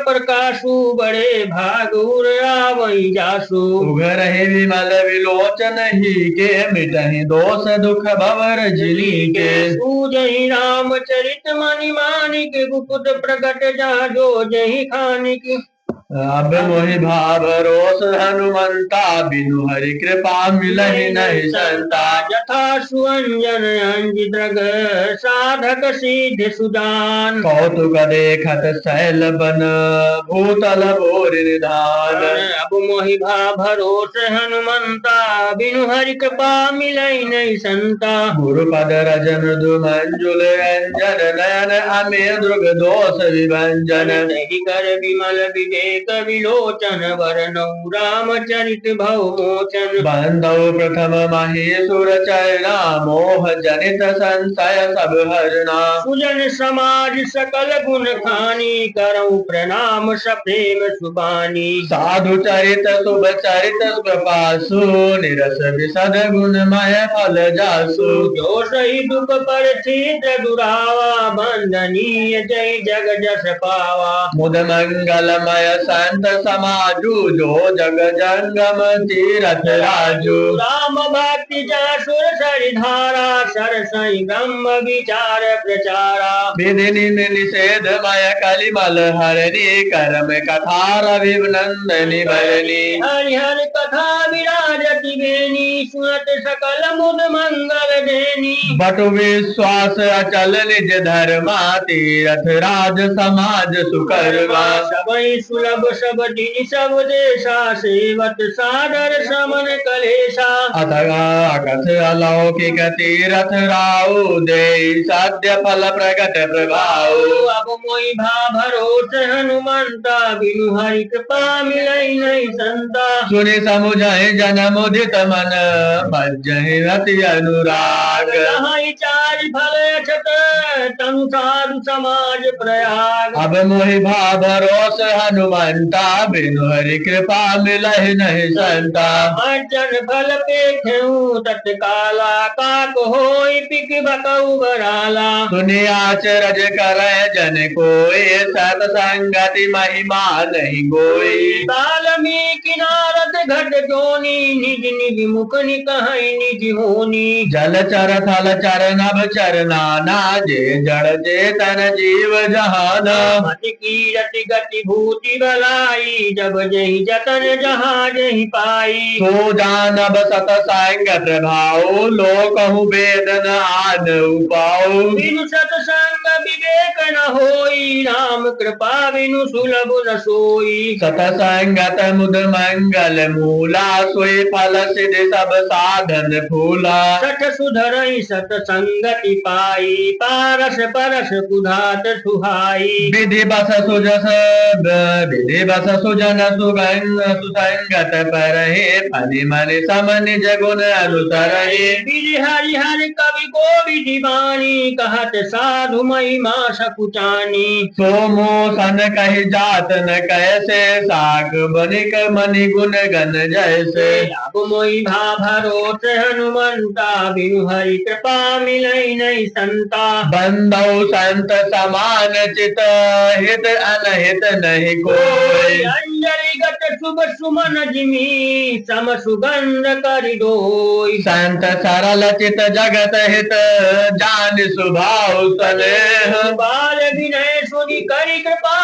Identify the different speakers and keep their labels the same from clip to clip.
Speaker 1: प्रकाशु बड़े भागुर आवई जासु।
Speaker 2: उघर है विमल विलोचन ही के मिटहि दोष दुख भवर जिली के।
Speaker 1: सूजहि रामचरित मणि मानिक गुप्त प्रकट जाजो जहि खानिक।
Speaker 2: अब मोहि भाव रोष हनुमंता बिनु हरि कृपा मिलहि नहीं संता।
Speaker 1: यथा सुअंजन अंजिद्रग साधक सिद्ध सुजान।
Speaker 2: कौतुक देखत शैल बन भूतल भोर निधान।
Speaker 1: अब मोहि भाव रोष हनुमंता बिनु हरि कृपा मिलहि नहीं संता।
Speaker 2: गुरुपद रजन दुमंजुल अंजन नयन अमे दुर्ग दोष विभंजन।
Speaker 1: कर विमल विवेक विलोचन वरनऊ रामचरित भव मोचन।
Speaker 2: बंधु प्रथम महेश्वर चरणा मोह जनित संशय सब हरना।
Speaker 1: सुजन समाज सकल गुण खानी करऊ प्रणाम सप्रेम सुबानी।
Speaker 2: साधु चरित शुभ चरित कृपासु निरस विशद गुणमय फल जासु।
Speaker 1: जो सही दुख पर छिद्र दुरावा बंदनीय जय जग जस पावा।
Speaker 2: मुद मंगलमय संत समाजु जो जग जंगम तीरथ राजू।
Speaker 1: राम भक्ति जासुर सरिधारा सरसई ब्रह्म विचार प्रचारा।
Speaker 2: विधि निषेधमय कलिमल हरणी कर्म कथा रवि नंदनी भरणी।
Speaker 1: हरिहर कथा विराजति बेनी सुनत सकल मुद मंगल देनी।
Speaker 2: बटु विश्वास अचल निज धर्मा तीरथ राज समाज सुकर्मा।
Speaker 1: सबई सुलभ सब दिन सब देशा सेवत सादर समन कलेशा।
Speaker 2: अकथ अलौकिक तीरथ राउ दे साध्य फल प्रगट प्रभाव।
Speaker 1: अब मोहि भाव रोष हनुमंता बिनु हरि कृपा मिलहि नहीं संता।
Speaker 2: सुनि समुझहि जन मुदित मन भजहि रति अनुराग।
Speaker 1: चार फल अछत तनु साधु समाज प्रयाग।
Speaker 2: अब मोहि भाव रोष हनुमंता बिनु हरि कृपा मिलहि नहीं संता।
Speaker 1: जन फल पेखऊ तत्काला काक होई पिक बकऊ बराला।
Speaker 2: सुनि आचरज करे जन कोई सत संगति महिमा नहीं गोई।
Speaker 1: वाल्मीकि नारद घट जोनी निज निज मुख निकहि निज होनी।
Speaker 2: जल चर थल चर नभ चरना जे जड़ चेतन जीव जहान।
Speaker 1: मति कीरति गति भूति भलाई जब जहि जतन जहाँ जहि पाई।
Speaker 2: सो जानब सत संग प्रभाव लोकहु वेद न आन उपाऊ।
Speaker 1: बिनु सतसंग विवेक न होई राम कृपा बिनु सुलभ न सोई।
Speaker 2: सतसंगत मुद मंगल मूला सोई फल सिद्धि सब साधन फूला।
Speaker 1: सठ सुधरई सतसंगति पाई पारस परस कुधात सुहाई।
Speaker 2: विधि बस सुजन सुगंग सुसंगत परहि फनि मनि सम निज गुण अनुसरहि।
Speaker 1: विधि हरि हरि कवि गोविधि वाणी कहत साधु महिमा सकुचानी।
Speaker 2: सोमो सन कहि जात न कैसे साग बनिक मनि गुण गण जैसे।
Speaker 1: अब मोहि भाव रोष हनुमंता बिनु हरि कृपा मिलहि नहीं संता।
Speaker 2: बंधु संत समान चित हित अनहित नहीं कोई।
Speaker 1: अंजलि गत शुभ सुमन जिमी सम सुगंध करि डोई।
Speaker 2: संत सरल चित जगत हित जान सुभाव स्नेह।
Speaker 1: बाल विनय सुनि करि कृपा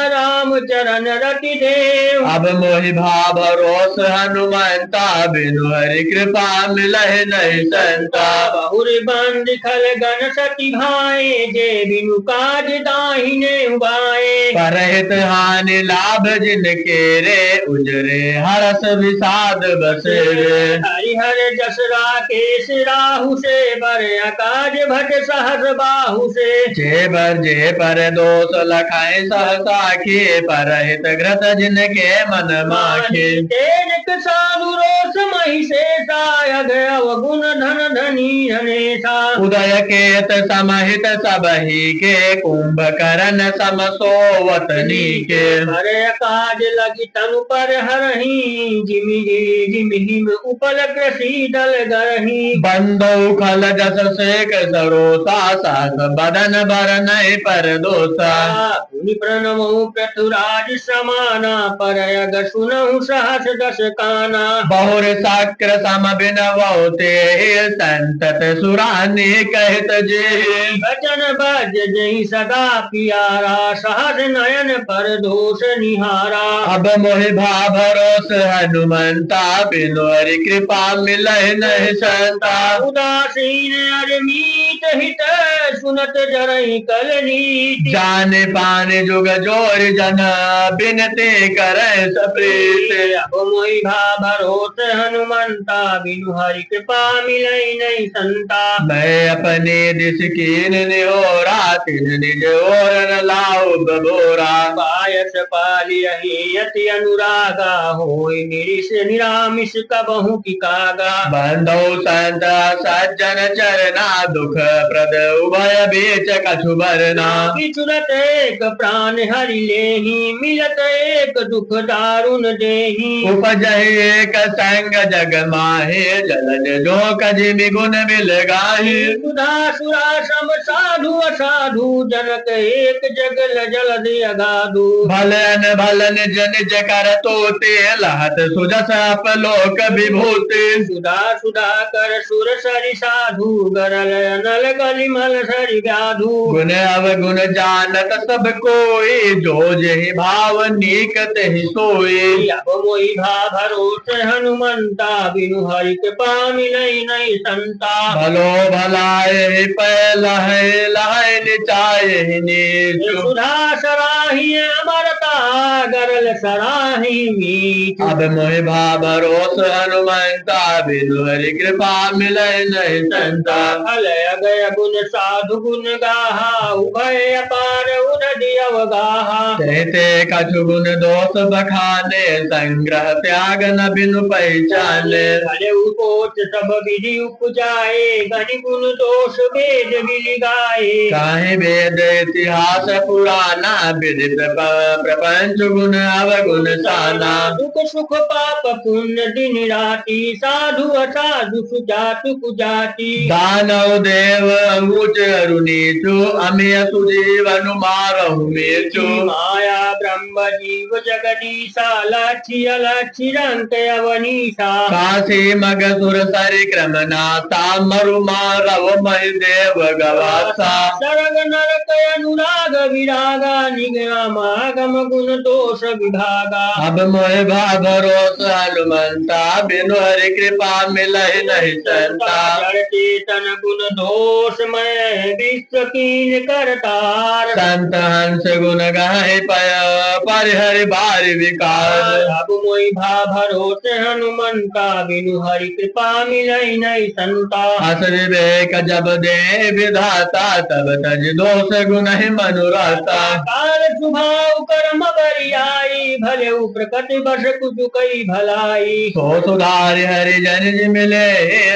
Speaker 1: राम चरण रति देव।
Speaker 2: अब मोहि भाव रोष हनुमंता बिनु हरि कृपा मिलहि नहीं संता।
Speaker 1: बहुर बंद खल गण सति भाए जे बिनु काज दाहिने उबाए।
Speaker 2: परहित हानि लाभ जिनके रे उजरे हरस विषाद बसेरे।
Speaker 1: हरिहर जस राकेश राहु से बर अकाज भट सहस बाहु से।
Speaker 2: जे पर दोष लखाए सहसा किए परहित घृत जिनके मन माखे।
Speaker 1: तेज साधु रोष महिषेषा अवगुण धन धनी धनेशा।
Speaker 2: उदय केत समहित सबहि के कुंभकर्ण सम सोवतनी के।
Speaker 1: हरे काज लगी तनु पर हरहि जिमि जिमि उपल कृषि दल गरहि।
Speaker 2: बंदौ खल जस सेक सरोसा सास बदन बर नहीं पर दोसा।
Speaker 1: मुनि प्रणमो प्रथुर रघुराज समाना, पर अग सुनहु सहस दस काना।
Speaker 2: बहुर साक्र सम बिनवते, संतत सुरानी कहत जे।
Speaker 1: बचन बज जई सदा पियारा, सहस नयन पर दोष निहारा।
Speaker 2: अब मोहि भा भरोस हनुमंता, बिनु हरि कृपा मिलहि नहीं संता।
Speaker 1: उदासीन अरमीत हित, सुनत जरई कल नीति।
Speaker 2: जाने पाने जुग जोर जन, बिनते करे सप्रीत।
Speaker 1: अब मोहि भा भरोस हनुमंता, बिनु हरि कृपा मिलई नहीं संता।
Speaker 2: मैं अपने दिस कीन निहोरा, तिन निज ओर न लाऊ बबोरा।
Speaker 1: पायस पालियहि अति अनुरागा, होय निरिष निरामिष कबहु की कागा।
Speaker 2: बंधो संत सज्जन चरना, दुख प्रद उभय बीच कछु बरना।
Speaker 1: बिचुरत एक प्राण हरि लेहि, मिलत एक दुख दारुण देहि।
Speaker 2: उपजहि एक संग जग माहे, जलन जो कजिमि गुण मिल गाहि।
Speaker 1: सुधा सुरा सम साधु असाधु, जनक एक जगल जलद अगाधु।
Speaker 2: भलन भलन जन जकर तोते, लहत सुजस अपलोक विभूति।
Speaker 1: सुधा सुधा कर सुर सरि साधु, गरल नल कलिमल सरि व्याधु।
Speaker 2: गुण अवगुण जानत सब कोई, जो जेहि भाव नीक तेहि सोई।
Speaker 1: अब मोहि भा भरोस हनुमंता, बिनु हरि कृपा मिलई नहीं संता।
Speaker 2: भलो भलाए पै लहै लहै, निचाये नीचु।
Speaker 1: सुधा सराही अमरता, गरल सराही मीठ।
Speaker 2: अब मोहि भा भरोस हनुमंता, बिनु हरि कृपा मिलय नहीं संता।
Speaker 1: फल अगय गुण साधु गुण गाहा, उभय अपार उदधि अवगाहा।
Speaker 2: कहते कछु गुण दोष बखाने, संग्रह त्याग न बिनु पहचाने।
Speaker 1: भले उपोच सब विधि उपजाए, गनि गुण दोष वेद विधि गाए।
Speaker 2: काहे वेद इतिहास पुराना, विदित प्रपंच गुण अवगुण साना।
Speaker 1: दुख सुख पाप पुण्य दिन राति, साधु असाधु सुजातु कुजाति।
Speaker 2: दानव देव ऊंच अरु नीचु, अमिय सुजीवन मारहु मेचु।
Speaker 1: माया ब्रह्म जीव जगदीशा, लक्षी अलक्षी रंक अवनीशा।
Speaker 2: काशी मग सुर सरि क्रम नाथा, मरु मारव महि देव गवासा।
Speaker 1: सरग नरक अनुराग विरागा, निगमागम गुण दोष विभागा।
Speaker 2: अब मोहि भा भरोस हनुमंता, बिनु हरि कृपा मिलहि नहीं संता।
Speaker 1: जड़ चेतन गुण दोष मैं, विश्व कीन करतार।
Speaker 2: संत हंस गुण गाहि पय, परिहरि बारि विकार।
Speaker 1: अब मोहि भा भरोस हनुमंता, बिनु हरि कृपा मिलई नहीं संता।
Speaker 2: हस विवेक जब दे विधाता, तब तज दोष गुण ही मनुराता।
Speaker 1: काल सुभाव कर्म बरियाई, भले प्रकट बस कुछ कई भलाई।
Speaker 2: सो सुधारि हरि जन जि मिले,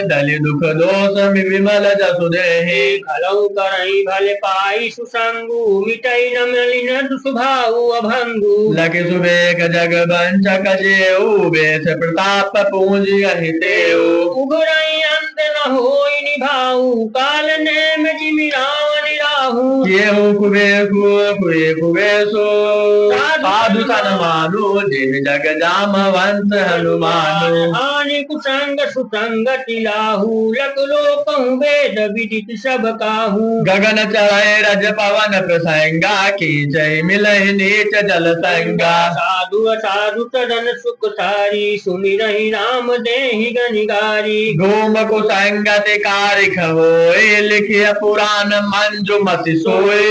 Speaker 2: दलि दुख दोष विमल जसु देहि।
Speaker 1: खलौ करई भले पाई सुसंगु, मिटई न मलिन दुष्भाव अभंगु।
Speaker 2: लखि सुबेक जग बंचक जेऊ, बेस प्रताप पूंजी अहि तेऊ।
Speaker 1: उगरई अंत न होई निभाऊ, काल नेम जिमि रावण राहु।
Speaker 2: केहू कुबे कुए कुबेसो, साधु सन मानु, जिन जग जामवंत हनुमानु।
Speaker 1: हानि कुसंग सुसंग तिलाहू, लग लोकहु वेद विदित सब काहू।
Speaker 2: गगन चढ़े रज पवन प्रसंगा, कीचहि मिलहि नीच जल संगा।
Speaker 1: साधु असाधु सदन सुख सारी, सुमिरहि राम देहि गनिगारी।
Speaker 2: धूम कुसंगति कारिख होय, लिखिय पुराण मंजु मति सोय।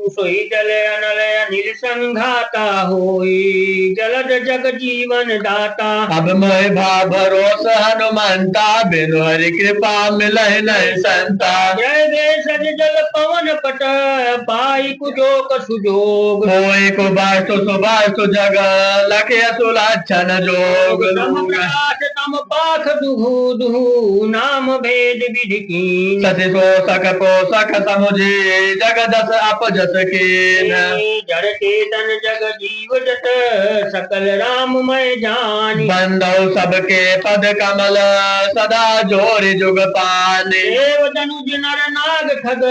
Speaker 1: सोई जल अनल अनिल संघाता होई, जलद जग जीवन दाता।
Speaker 2: अब मोहि भा भरोस हनुमंता, बिनु हरि कृपा मिलहि नहीं संता।
Speaker 1: जय देशज जल पवन पट, पाई कुजोक सुजोग।
Speaker 2: होय को वास्तु सुवास्तु जग, लखिय सुलक्षण जोग।
Speaker 1: तम पाख दुहु दुहु, नाम भेद विधि कीन।
Speaker 2: सति पोषक पोषक समुझी, जगदस अपजस कीन।
Speaker 1: जड़ चेतन जग जीव जत सकल राममय जानी।
Speaker 2: बंदौ सबके पद कमल सदा जोर जुग पानी।
Speaker 1: देव धनुज नर नाग खग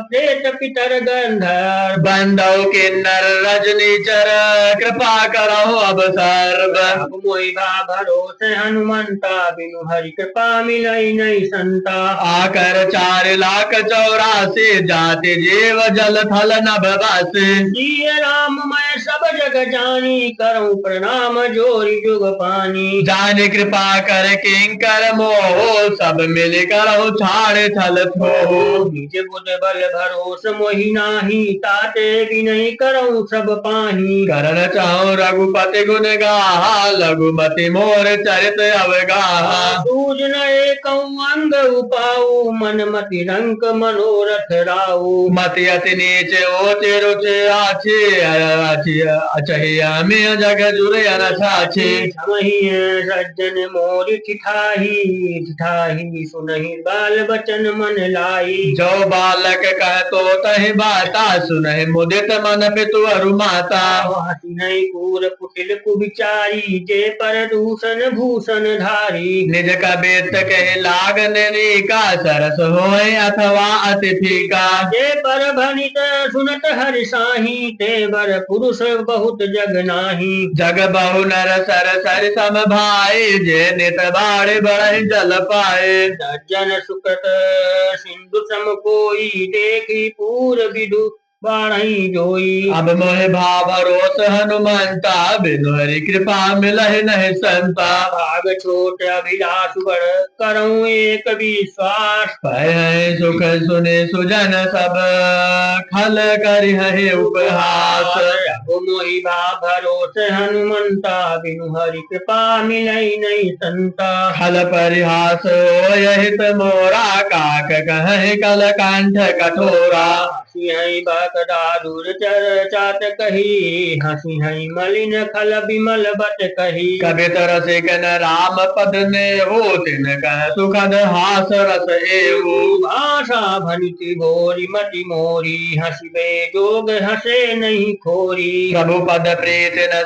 Speaker 1: प्रेत पितर गंधर्व।
Speaker 2: बंदौ किन्नर रजनीचर कृपा करो अब सर्व।
Speaker 1: अब मोहि भरोसे हनुमंता बिनु हरि कृपा मिलई नहीं संता।
Speaker 2: आकर 4,84,000 जाति जीव जल थल नभ बस।
Speaker 1: जिय राम मैं सब जग जानी करऊं प्रणाम जोरी जुग पानी।
Speaker 2: जान कृपा कर किंकर मोह सब मिल करहु छाड़ थल थो।
Speaker 1: निज बुध बल भरोस मोहि नाही ताते बिनहि करऊं सब पाही।
Speaker 2: करण चाहु रघुपति गुण गाहा लघुमति मोर चरित अवगाहा।
Speaker 1: सूझ न एकऊं अंग उपाऊ मन मति रंक मनोरथ राऊ।
Speaker 2: मति अति नीच ओच रुच आछे अचहिया में जग जुर अनछाछे।
Speaker 1: सज्जन मोर ठिठाही ठिठाही सुनहि बाल बचन मन लाई।
Speaker 2: जो बालक कह तो तहि बाता सुनहि मुदित मन पितु अरु माता।
Speaker 1: हसिनहि कूर कुटिल कुविचारी जे पर दूषण भूषण धारी।
Speaker 2: निज कबित कहि लागन नीका सरस होय अथवा अति फीका।
Speaker 1: जे पर भनित सुनत हरि साही ते बर पुरुष बहुत जग नाही।
Speaker 2: जग बहु नर सर सर सम भाई जे नित बाढ़ बढ़ जल पाए।
Speaker 1: सज्जन सुकृत सिंधु सम कोई देखी पूर विदु बाढ़ई जोई।
Speaker 2: अब मोहि भरोस हनुमंता बिनु हरि कृपा मिलहि नहीं संता।
Speaker 1: भाग छोट अभिलाष बड़ करऊं एक विश्वास।
Speaker 2: पै सुख सुने सुजन सब खल करिहहि उपहास।
Speaker 1: अब मोहि भरोस हनुमंता बिनु हरि कृपा मिलई नहीं संता।
Speaker 2: खल परिहास हित मोरा काक कहि कल कंठ कठोरा।
Speaker 1: हसी हई बकदादुर चर चात कही हसी हई मलिन खल बिमल बट कही।
Speaker 2: कबित रसिक न राम पद ने हो तिन कह सुखद हास रस एहु।
Speaker 1: भाषा भनिति भोरी मति मोरी हसिबे जोग हसे नहीं खोरी।
Speaker 2: प्रभु पद प्रीत न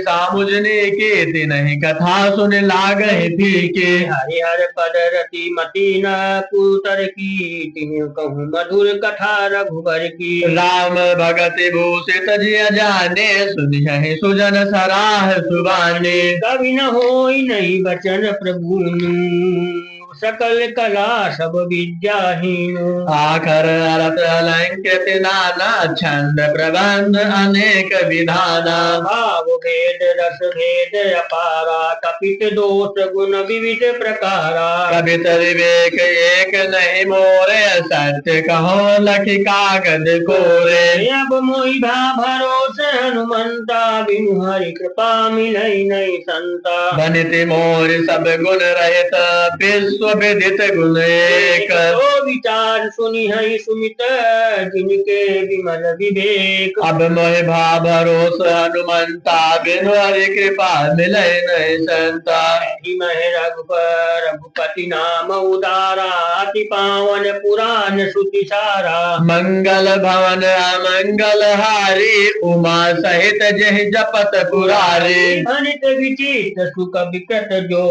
Speaker 2: सामुजनी कीति नहीं कथा सुन लागहि फीके।
Speaker 1: हरिहर पद रति मति न पुतर की तिन्ह कहूँ मधुर कथा रघुबर की।
Speaker 2: राम भगत भूषित जिय जाने सुनिहि सुजन सराह सुबाने।
Speaker 1: कवि न होई नहीं बचन प्रभु सकल कला सब विद्याहीन।
Speaker 2: आखर अरत अलंकृत नाना छंद प्रबंध अनेक विधाना।
Speaker 1: भाव भेद रस भेद अपारा कपित दोष गुण विविध प्रकारा।
Speaker 2: कवित विवेक एक नहीं मोरे सत्य कहो लखि कागद कोरे।
Speaker 1: अब मोहि भरोस हनुमंता बिनु हरि कृपा मिलई नहीं संता।
Speaker 2: बनिति मोर सब गुण रहित विश्व विदित गुण एक।
Speaker 1: तो विचार सुनि हई सुमित जिनके विमल विवेक।
Speaker 2: अब मोहि भरोस हनुमंता बिनु हरि कृपा मिलै नहीं संता।
Speaker 1: रघुपति नाम उदारा अति पावन पुराण श्रुति सारा।
Speaker 2: मंगल भवन अमंगल हारी उमा सहित जहि जपत पुरारी।
Speaker 1: अनित विचित सुख विकट जो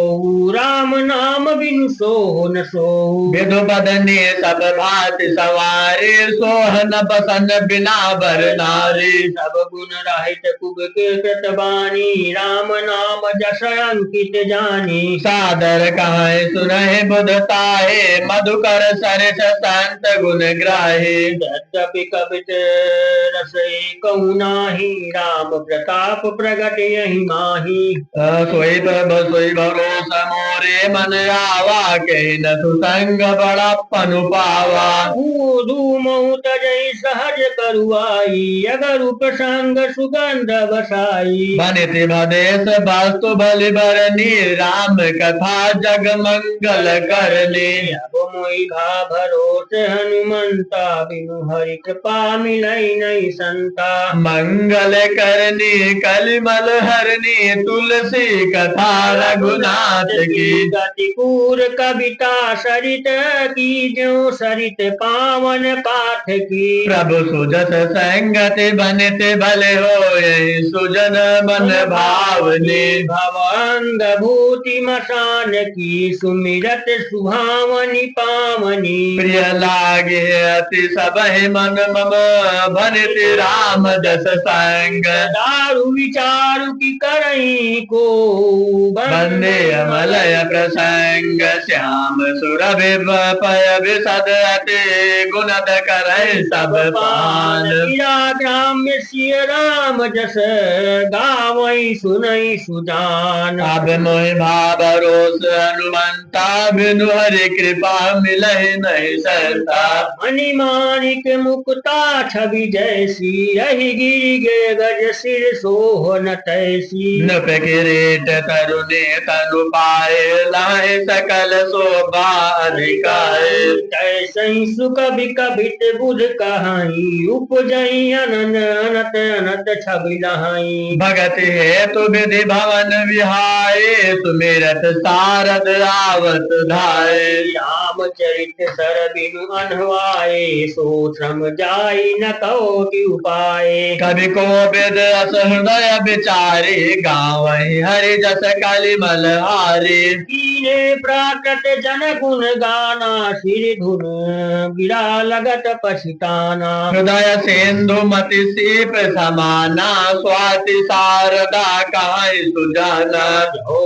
Speaker 1: राम नाम बिनु सो न सो।
Speaker 2: विधु बदनी सब भांति सवारी सोहन बसन बिना बर नारी।
Speaker 1: सब गुण रहित कुबकीर्त बानी राम नाम जस अंकित जानी।
Speaker 2: सादर कहाय सुनहि बुधताहे मधुकर सरिस संत गुण ग्राही।
Speaker 1: यद्यपि कवित रस कहूँ नाही राम प्रताप प्रगट यही माही।
Speaker 2: सोई भरोसा मोरे मन आवा कही न सुसंग बड़प्पन पावा।
Speaker 1: धूमऊ तजई सहज करुआई अगर उपसंग सुगंध बसाई।
Speaker 2: बनिति भदेश वस्तु बलि बरनी राम कथा जग मंगल करने।
Speaker 1: अब मोहि भा भरोस हनुमंता, बिनु हरि कृपा मिलै नहीं संता।
Speaker 2: मंगल करनी कलिमल हरनी, तुलसी कथा रघुनाथ की।
Speaker 1: गति पूर कविता सरित की, ज्यों सरित पावन पाठ की।
Speaker 2: प्रभु सुजस संगत बनित भले होए, सुजन मन भावनी।
Speaker 1: भवंग भूति मसान की, सुमिरत सुहावनी पावनी।
Speaker 2: प्रिय लागे अति सबहि मन मम, भनित राम जस संग।
Speaker 1: दारु विचारु की करई को,
Speaker 2: वंदे अमलय प्रसंग। श्याम सुरभि पय विशद अति, गुणद करहि सब पान।
Speaker 1: ग्राम्य सिय राम जस, गावई सुनई सुजान।
Speaker 2: अब मोहि भाव रोष हनुमंता, बिनु हरि कृपा मिलहि नहीं संता।
Speaker 1: मणि माणिक मुकुता छवि जैसी, यही गिरि गे गज सिर सोहन तैसी।
Speaker 2: नृप किरीट तरुणी तनु पाए, लाए सकल शोभा अधिकाए।
Speaker 1: तैसई सुख बिकबित बुध कहाई, उपजई अनन अनत अनत छवि लहाई।
Speaker 2: भगत हेतु विधि भवन विहाए, सुमिरत सारद आवत धाये।
Speaker 1: रामचरित सर बिनु अनहवाए, सो श्रम जाई न कहो उपाय।
Speaker 2: कवि को विद अस हृदय विचारी, गावहि हरि जस कलिमल हारी।
Speaker 1: कीने प्राकृत जन गुण गाना, सिर धुन गिरा लगत पछताना।
Speaker 2: हृदय सिंधु मति सीप समाना, स्वाति शारदा काहि सुजाना।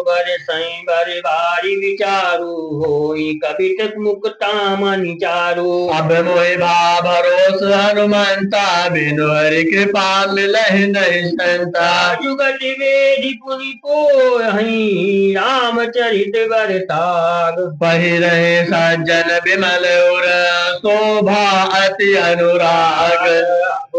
Speaker 1: बर सई बर बारी विचारू, होई कवित मुक्ता मनि चारू।
Speaker 2: अब मोहि भा भरोस हनुमंता, बिनु हरि कृपा मिलहि नहीं संता।
Speaker 1: जुगति वेदी पुनि पोहि, रामचरित बर ताग।
Speaker 2: वही रहे सज्जन विमल उर, शोभा अति अनुराग।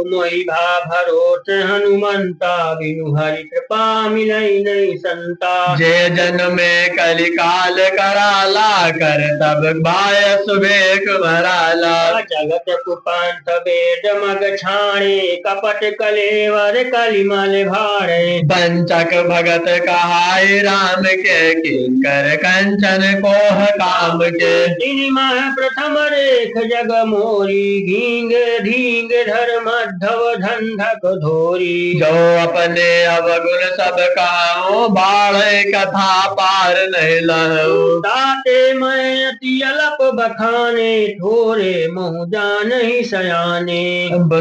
Speaker 1: मोहि भा भरोस हनुमंता, बिनु हरि कृपा मिलै नहीं संता।
Speaker 2: जे जन में कलिकाल कराला, कर तब बाय सुबेक भराला।
Speaker 1: जगत कुपंथ वेद मग छाणे, कपट कलेवर कलिमल भारे।
Speaker 2: पंचक भगत कहाय राम के, किंकर कंचन कोह काम के।
Speaker 1: तीन माह प्रथम रेख जग मोरी, घींग धींग धर मधव धंधक धोरी।
Speaker 2: जो अपने अवगुण सब कहाओ, बाढ़ कथा पार नहीं लहु।
Speaker 1: ताते मैं अति अलप बखाने, थोरे मुँह जान ही सयाने।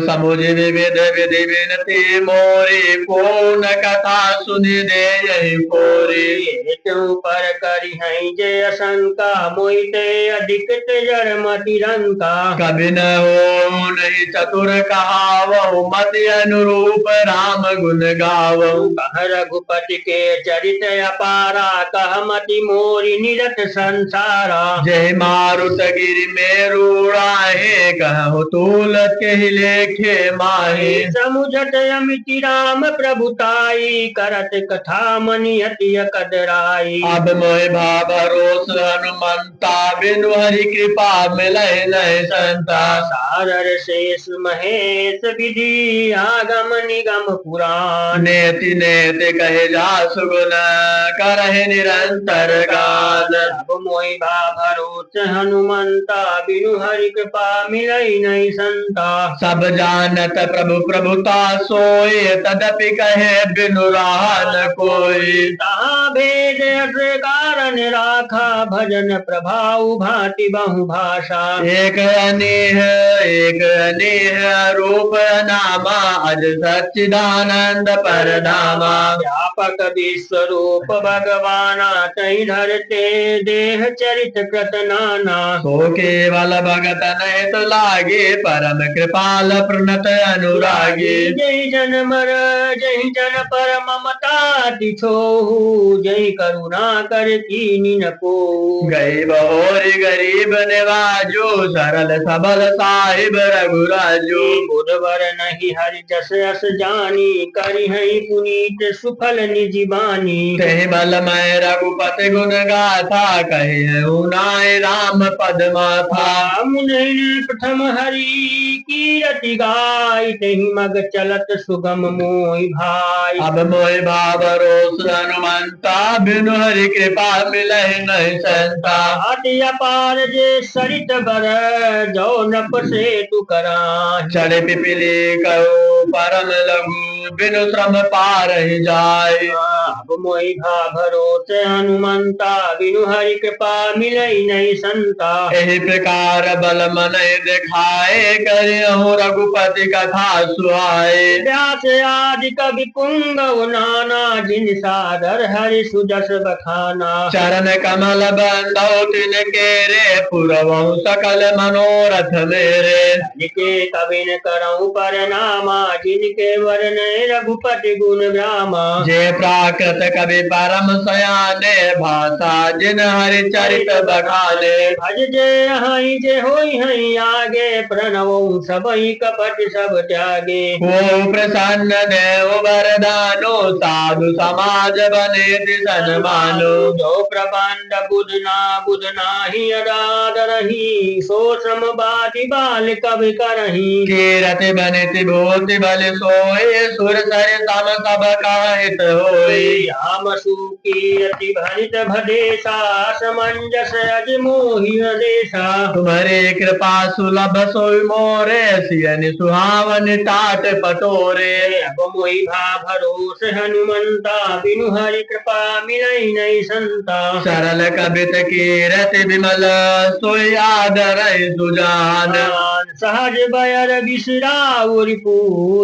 Speaker 2: समुझ विविध विधि विनती मोरी, पूर्ण कथा सुनि दे यही पोरी।
Speaker 1: क्यों पर करी है जय शंका, मोहिते अधिक जड़ मति रंका।
Speaker 2: कभी न हो नहीं चतुर कहावहु, मति अनुरूप राम गुण गावहु।
Speaker 1: कह रघुपति के चरित अपारा, कह मति मोरी निरत संसारा।
Speaker 2: जय मारुत गिरि मेरु राहे, कहु तुलत के लेखे माहे।
Speaker 1: समुझत अमिति राम प्रभुताई, करत कथा मनि अति कदराई।
Speaker 2: अब मोहि भा भरोस हनुमंता, बिनु हरि कृपा मिलहि नहीं संता।
Speaker 1: सारर शेष महेश विधि, आगम निगम पुराण।
Speaker 2: नेति नेति कहे जासु गुण, करहि निरंतर गान।
Speaker 1: अब मोहि भा भरोस हनुमंता, बिनु हरि कृपा मिलै नहीं संता।
Speaker 2: सब जानत प्रभु प्रभुता सोई, तदपि कहे बिनु राह न कोई।
Speaker 1: तहाँ भेद कारण राखा, भजन प्रभाव भांति बहु भाषा।
Speaker 2: एक अनेह रूप नामा, अज सच्चिदानंद परधामा।
Speaker 1: व्यापक विश्व रूप भगवाना, तहि धरते देह चरित कृत नाना।
Speaker 2: सो केवल भगत नहीं तो लागे, परम कृपाल प्रणत अनुरागी।
Speaker 1: जय जन मर जय जन पर ममता तिछोहु, जय करुणा कर कीनि न कोउ।
Speaker 2: गई बहोरी गरीब निवाजो, सरल सबल साहिब रघुराजो।
Speaker 1: बुधवर नहीं हरि जस अस जानी, करि है पुनीत सुफल निज बानी।
Speaker 2: तेहि बल मैं रघुपति गुण गाथा कहे नाय राम पद माथा।
Speaker 1: मुनि प्रथम हरि कीरति गाय तेहि मग चलत सुगम मोहि भाई।
Speaker 2: अब मोहि भाव रोष हनुमंता बिनु हरि कृपा मिलहि नहीं संता।
Speaker 1: अति अपार जे सरित बर जो नप से तु कराहि।
Speaker 2: चढ़े पिपीली कहो परम लघु बिनु श्रम पार ही जाय।
Speaker 1: अब मोहि भरोस हनुमंता बिनु हरि कृपा मिलई नहीं संता।
Speaker 2: एहि प्रकार बल मन दिखाए करियहु रघुपति कथा सुहाए।
Speaker 1: व्यास आदि कवि पुंगव नाना जिन सादर हरि सुजस बखाना।
Speaker 2: चरण कमल बंदौ तिनके रे पुरवहु सकल मनोरथ मेरे।
Speaker 1: जिनके कविन करऊं परनामा जिनके वरन रघुपति गुण ग्रामा।
Speaker 2: जे प्राकृत कवि परम सयाने भाषा जिन हरि चरित बखाने।
Speaker 1: भज जे हई जे होई हई आगे प्रणवो सबई कपट सब त्यागे।
Speaker 2: वो प्रसन्न देव वरदानो साधु समाज बने दिसन मानो।
Speaker 1: जो प्रबंध बुधना ही अरादरही सो समबादि बाल कवि करही।
Speaker 2: कीरति बनिति भूति बल सोए सुर सर सम सब काहित होई।
Speaker 1: राम सुकीरति भनित भदेशा समंजस अज मोहि देशा।
Speaker 2: तुम्हारे कृपा सुलभ सोई मोरे सियन सुहावन टाट पटोरे।
Speaker 1: अब मोहि भरोस हनुमंता बिनु हरि कृपा मिलई नहीं संता।
Speaker 2: सरल कबित कीरति विमल सोई आदर सुजान।
Speaker 1: सहज बयर बिसराउर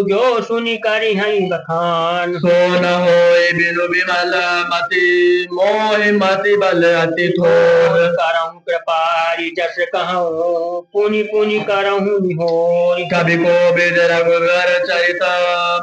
Speaker 1: जो सुनि करि हई बखान।
Speaker 2: सो न होय बिनु विमल मति मोहि मति बल अति थोर।
Speaker 1: करहु कृपारि जस कहूँ पुनि पुनि करहु निहोर।
Speaker 2: कवि कोविद रघुवर चरित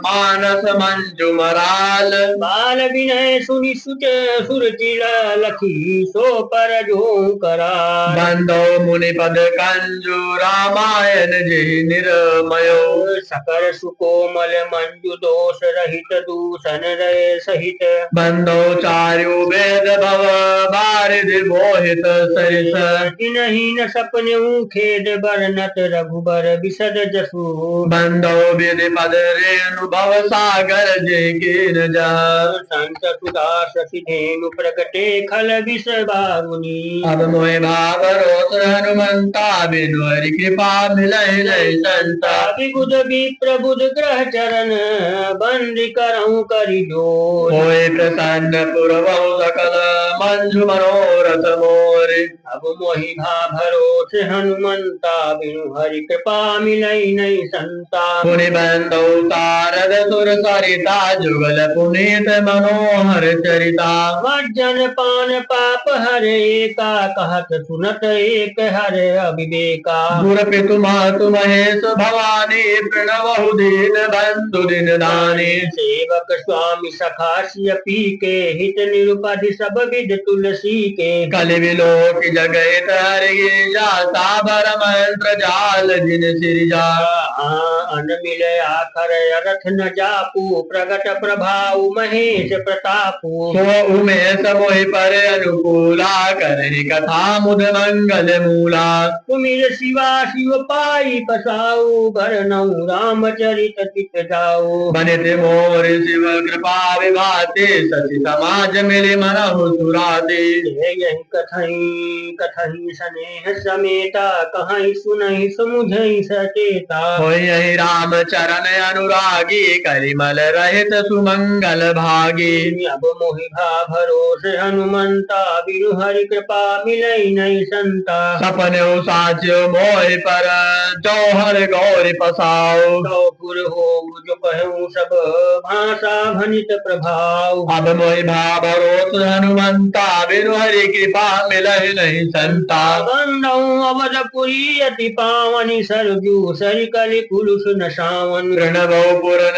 Speaker 2: मानस मंजु मराल।
Speaker 1: बाल विनय सुनि सुच सुरचिल लखी सो पर जो करा।
Speaker 2: बंदो मुनि पद कंजु रामायण जी निर्मयो।
Speaker 1: सकल सुकोमल मंजु दोष रहित दूषण रहे सहित।
Speaker 2: बंदो चारु वेद भव बारिधि मोहित सरिस।
Speaker 1: जिनहि न सपनेउ खेद बरनत रघुबर बिसद जसु।
Speaker 2: बंदो विधि पद रेणु भव सागर जी कीन जह।
Speaker 1: संत सुधा शशि धेनु प्रगटे खल विष बारुनी।
Speaker 2: अब मोहि भाव रोष हनुमंता बिनु हरि कृपा मिलहि नहीं संता।
Speaker 1: विबुध विप्रबुध ग्रह चरण बंदी करहु करि जोर।
Speaker 2: होय प्रसन्न पुरवहु सकल मंजु मनोरथ मोरे।
Speaker 1: अब मोहि भरोस हनुमंता बिनु हरि कृपा मिलई नहीं संता।
Speaker 2: पुनि बंदौ तारद सुर सरिता जुगल पुनीत मनोहर चरिता।
Speaker 1: मज्जन पान पाप हरे एका कहत सुनत एक हरे अविवेका।
Speaker 2: गुर पितु मातु महेश भवानी प्रणवहु दीन बंधु दिन दानी।
Speaker 1: सेवक स्वामी सखा सिय पी के हित निरुपधि सब विध तुलसी के।
Speaker 2: कलि विलोक जगत हरि जाता बर मंत्र जाल जिन सिरजा।
Speaker 1: अन मिले आखर रथ न जापू प्रगट प्रभाव महेश प्रतापू।
Speaker 2: सो उमेश मोहि पर अनुकूला करहि कथा मुद मंगल मूला।
Speaker 1: कुमिर शिवा शिव पाई पसाऊ भरनऊ रामचरित चित जाऊ।
Speaker 2: बनित मोर शिव कृपा विभाते सति समाज मिलि मनहु सुराते।
Speaker 1: यही कथई कथई स्नेह समेता कहीं सुनहि समुझई सचेता।
Speaker 2: होय यही राम चरण अनुरागी करिमल रहित सुमंगल भागी।
Speaker 1: अब मोहि भरोस हनुमंता बिनु हरि कृपा मिलई नहीं संता।
Speaker 2: सपने साच्यो मोहि पर जौहर गौरी पसाओ।
Speaker 1: पुर हो जो कहूँ सब भाषा भनित प्रभाव।
Speaker 2: अब मोहि भरोस हनुमंता बिनु हरि कृपा मिलहि नहीं संता।
Speaker 1: बंदऊ अवधपुरी अति पावनी सरजू सरिकलि कुलुष न सावन।
Speaker 2: प्रणवो पुर